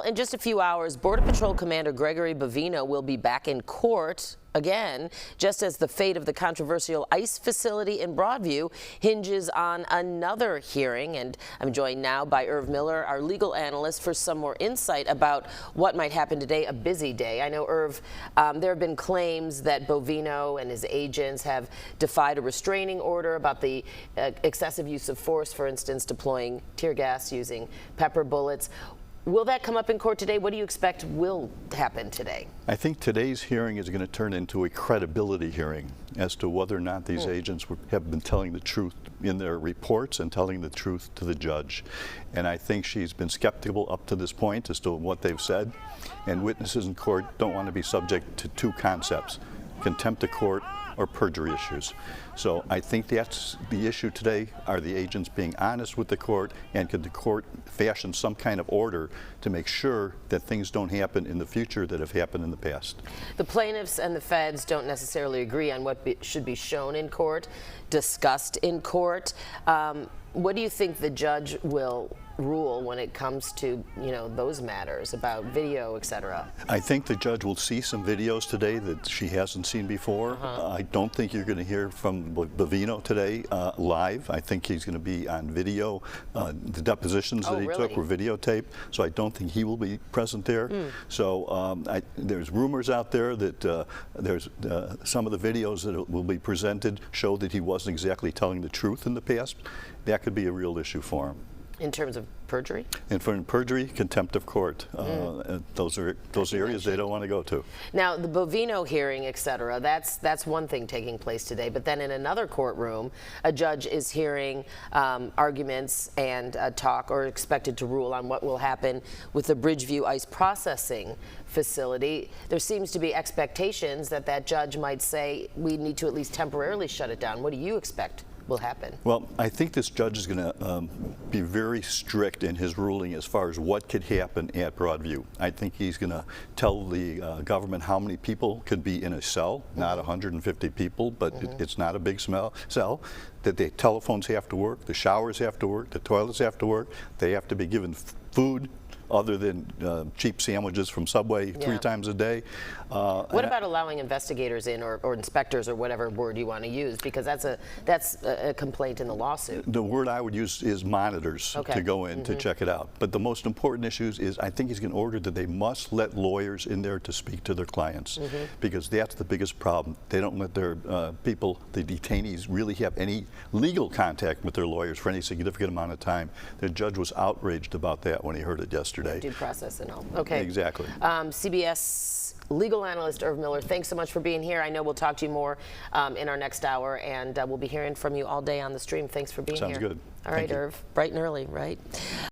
In just a few hours, Border Patrol Commander Gregory Bovino will be back in court again, just as the fate of the controversial ICE facility in Broadview hinges on another hearing. And I'm joined now by Irv Miller, our legal analyst, for some more insight about what might happen today, a busy day. I know, Irv, there have been claims that Bovino and his agents have defied a restraining order about the excessive use of force, for instance, deploying tear gas, using pepper bullets. Will that come up in court today? What do you expect will happen today? I think today's hearing is going to turn into a credibility hearing as to whether or not these agents have been telling the truth in their reports and telling the truth to the judge. And I think she's been skeptical up to this point as to what they've said. And witnesses in court don't want to be subject to two concepts: contempt of court or perjury issues. So I think that's the issue today. Are the agents being honest with the court, and could the court fashion some kind of order to make sure that things don't happen in the future that have happened in the past? The plaintiffs and the feds don't necessarily agree on what should be shown in court, discussed in court. What do you think the judge will rule when it comes to, those matters about video, etc.? I think the judge will see some videos today that she hasn't seen before. I don't think you're going to hear from Bovino today live. I think he's going to be on video. The depositions that he took were videotaped, so I don't think he will be present there. So there's rumors out there that there's some of the videos that will be presented show that he wasn't exactly telling the truth in the past. That could be a real issue for him. In terms of perjury? And for perjury, contempt of court. Those are areas they don't want to go to. Now, the Bovino hearing, etc., that's one thing taking place today. But then in another courtroom, a judge is hearing arguments and talk, or expected to rule on what will happen with the Bridgeview ICE processing facility. There seems to be expectations that that judge might say we need to at least temporarily shut it down. What do you expect will happen? Well, I think this judge is going to be very strict in his ruling as far as what could happen at Broadview. I think he's going to tell the government how many people could be in a cell, not 150 people, but it's not a big cell, that the telephones have to work, the showers have to work, the toilets have to work, they have to be given food other than cheap sandwiches from Subway 3 times a day. What about allowing investigators in, or inspectors, or whatever word you want to use, because that's a complaint in the lawsuit? The word I would use is monitors to go in to check it out. But the most important issues is I think he's going to order that they must let lawyers in there to speak to their clients, because that's the biggest problem. They don't let their people, the detainees, really have any legal contact with their lawyers for any significant amount of time. The judge was outraged about that when he heard it yesterday. Due process and all. Okay. Exactly. CBS legal analyst Irv Miller, thanks so much for being here. I know we'll talk to you more in our next hour, and we'll be hearing from you all day on the stream. Thanks for being here. Sounds good. All right, Irv. Bright and early, right?